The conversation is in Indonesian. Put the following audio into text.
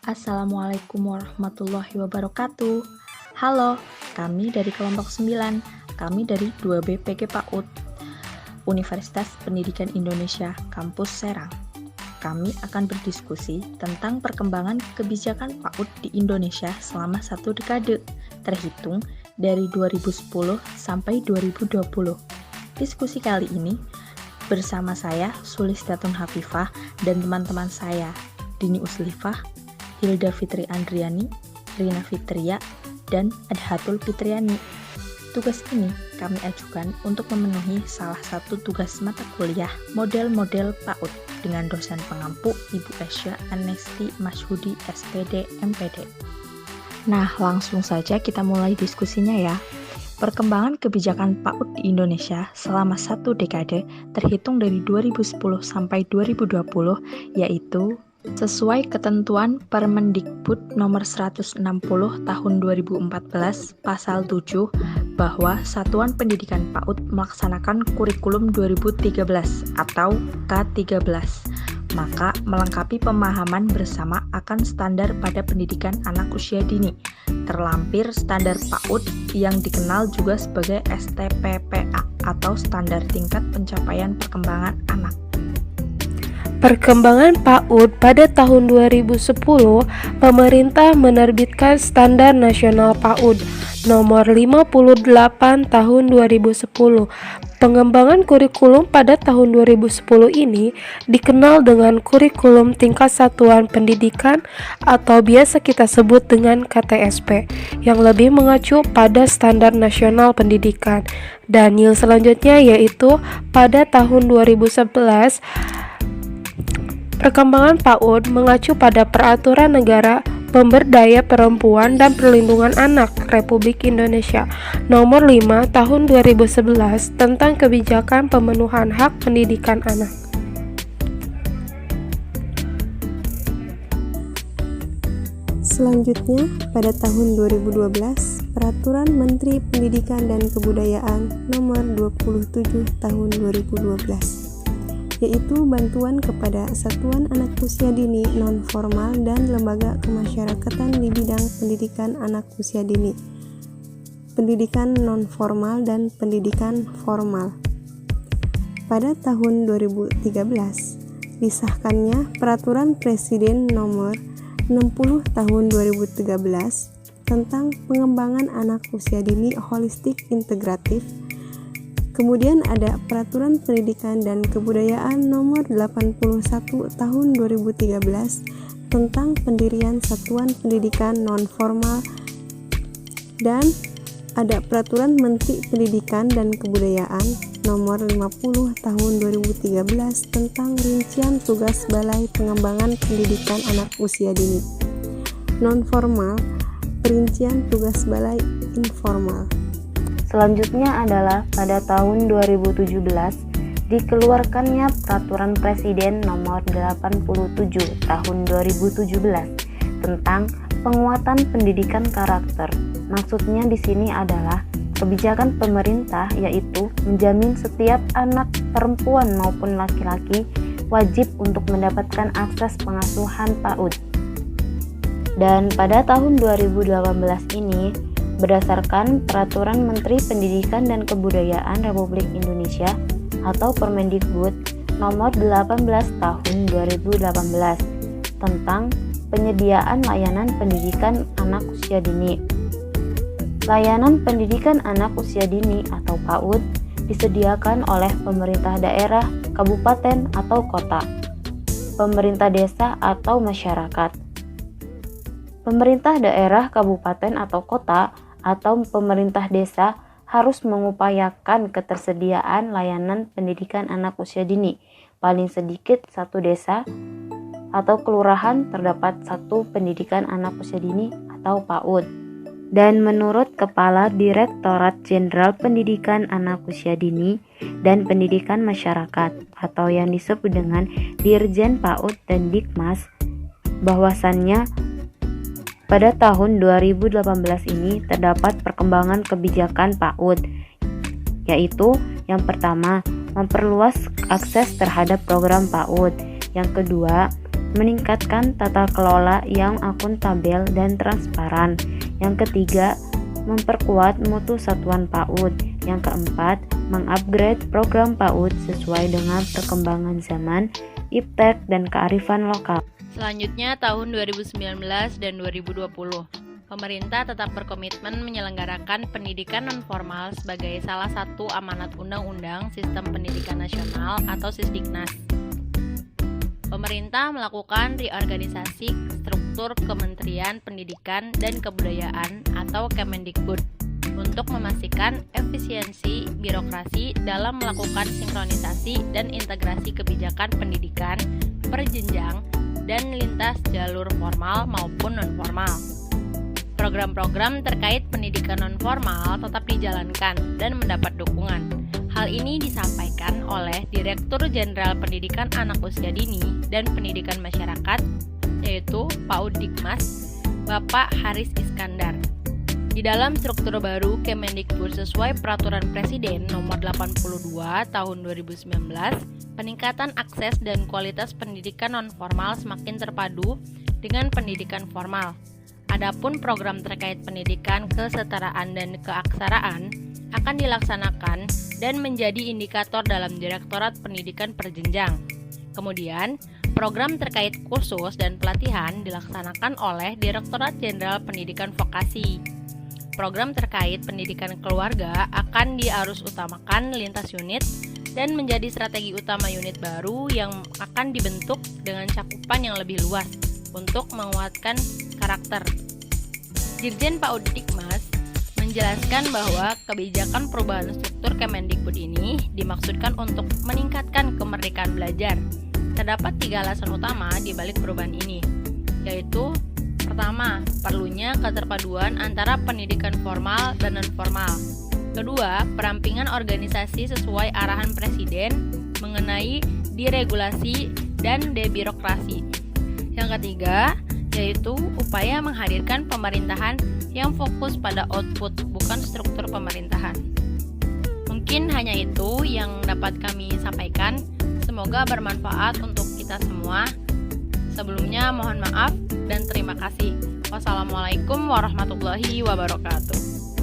Assalamualaikum warahmatullahi wabarakatuh. Halo, kami dari kelompok 9. Kami dari 2B PG PAUD, Universitas Pendidikan Indonesia, Kampus Serang. Kami akan berdiskusi tentang perkembangan kebijakan PAUD di Indonesia selama 1 dekade, terhitung dari 2010 sampai 2020. Diskusi kali ini bersama saya, Sulistiatun Hafifah, dan teman-teman saya, Dini Uslifah, Hilda Fitri Andriani, Rina Fitria, dan Adhatul Fitriani. Tugas ini kami ajukan untuk memenuhi salah satu tugas mata kuliah model-model PAUD dengan dosen pengampu Ibu Esya Anesti Mashudi SPD MPD. Nah, langsung saja kita mulai diskusinya ya. Perkembangan kebijakan PAUD di Indonesia selama 1 dekade terhitung dari 2010 sampai 2020, yaitu sesuai ketentuan Permendikbud nomor 160 tahun 2014 pasal 7 bahwa Satuan Pendidikan PAUD melaksanakan kurikulum 2013 atau K13, maka melengkapi pemahaman bersama akan standar pada pendidikan anak usia dini, terlampir standar PAUD yang dikenal juga sebagai STPPA atau Standar Tingkat Pencapaian Perkembangan Anak. Perkembangan PAUD pada tahun 2010, pemerintah menerbitkan Standar Nasional PAUD nomor 58 tahun 2010. Pengembangan kurikulum pada tahun 2010 ini dikenal dengan kurikulum tingkat satuan pendidikan atau biasa kita sebut dengan KTSP, yang lebih mengacu pada Standar Nasional Pendidikan. Dan yang selanjutnya yaitu pada tahun 2011, perkembangan PAUD mengacu pada Peraturan Negara Pemberdaya Perempuan dan Perlindungan Anak Republik Indonesia Nomor 5 Tahun 2011 tentang kebijakan pemenuhan hak pendidikan anak. Selanjutnya, pada tahun 2012, Peraturan Menteri Pendidikan dan Kebudayaan Nomor 27 Tahun 2012, yaitu bantuan kepada satuan anak usia dini non-formal dan lembaga kemasyarakatan di bidang pendidikan anak usia dini, pendidikan non-formal dan pendidikan formal. Pada tahun 2013, disahkannya Peraturan Presiden Nomor 60 Tahun 2013 tentang pengembangan anak usia dini holistik integratif. Kemudian ada Peraturan Pendidikan dan Kebudayaan Nomor 81 Tahun 2013 tentang pendirian satuan pendidikan non-formal, dan ada Peraturan Menteri Pendidikan dan Kebudayaan Nomor 50 Tahun 2013 tentang rincian tugas Balai Pengembangan Pendidikan Anak Usia Dini non-formal, perincian tugas Balai informal. Selanjutnya adalah pada tahun 2017 dikeluarkannya Peraturan Presiden Nomor 87 Tahun 2017 tentang penguatan pendidikan karakter. Maksudnya di sini adalah kebijakan pemerintah, yaitu menjamin setiap anak perempuan maupun laki-laki wajib untuk mendapatkan akses pengasuhan PAUD. Dan pada tahun 2018 ini, berdasarkan Peraturan Menteri Pendidikan dan Kebudayaan Republik Indonesia atau Permendikbud Nomor 18 Tahun 2018 tentang penyediaan layanan pendidikan anak usia dini. Layanan pendidikan anak usia dini atau PAUD disediakan oleh pemerintah daerah, kabupaten atau kota, pemerintah desa atau masyarakat. Pemerintah daerah, kabupaten atau kota atau pemerintah desa harus mengupayakan ketersediaan layanan pendidikan anak usia dini. Paling sedikit satu desa atau kelurahan terdapat satu pendidikan anak usia dini atau PAUD. Dan menurut Kepala Direktorat Jenderal Pendidikan Anak Usia Dini dan Pendidikan Masyarakat atau yang disebut dengan Dirjen PAUD dan Dikmas, bahwasannya pada tahun 2018 ini terdapat perkembangan kebijakan PAUD, yaitu yang pertama, memperluas akses terhadap program PAUD. Yang kedua, meningkatkan tata kelola yang akuntabel dan transparan. Yang ketiga, memperkuat mutu satuan PAUD. Yang keempat, mengupgrade program PAUD sesuai dengan perkembangan zaman, iptek, dan kearifan lokal. Selanjutnya tahun 2019 dan 2020. Pemerintah tetap berkomitmen menyelenggarakan pendidikan nonformal sebagai salah satu amanat Undang-Undang Sistem Pendidikan Nasional atau Sisdiknas. Pemerintah melakukan reorganisasi struktur Kementerian Pendidikan dan Kebudayaan atau Kemendikbud untuk memastikan efisiensi birokrasi dalam melakukan sinkronisasi dan integrasi kebijakan pendidikan berjenjang dan lintas jalur formal maupun nonformal. Program-program terkait pendidikan nonformal tetap dijalankan dan mendapat dukungan. Hal ini disampaikan oleh Direktur Jenderal Pendidikan Anak Usia Dini dan Pendidikan Masyarakat, yaitu PAUD Dikmas, Bapak Haris Iskandar. Di dalam struktur baru Kemendikbud sesuai Peraturan Presiden Nomor 82 Tahun 2019, peningkatan akses dan kualitas pendidikan nonformal semakin terpadu dengan pendidikan formal. Adapun program terkait pendidikan kesetaraan dan keaksaraan akan dilaksanakan dan menjadi indikator dalam Direktorat Pendidikan Perjenjang. Kemudian, program terkait kursus dan pelatihan dilaksanakan oleh Direktorat Jenderal Pendidikan Vokasi. Program terkait pendidikan keluarga akan diarus utamakan lintas unit dan menjadi strategi utama unit baru yang akan dibentuk dengan cakupan yang lebih luas untuk menguatkan karakter. Dirjen PAUD Dikmas menjelaskan bahwa kebijakan perubahan struktur Kemendikbud ini dimaksudkan untuk meningkatkan kemerdekaan belajar. Terdapat 3 alasan utama di balik perubahan ini, yaitu pertama, perlunya keterpaduan antara pendidikan formal dan non-formal. Kedua, perampingan organisasi sesuai arahan Presiden mengenai diregulasi dan debirokrasi. Yang ketiga, yaitu upaya menghadirkan pemerintahan yang fokus pada output, bukan struktur pemerintahan. Mungkin hanya itu yang dapat kami sampaikan. Semoga bermanfaat untuk kita semua. Sebelumnya mohon maaf dan terima kasih. Wassalamualaikum warahmatullahi wabarakatuh.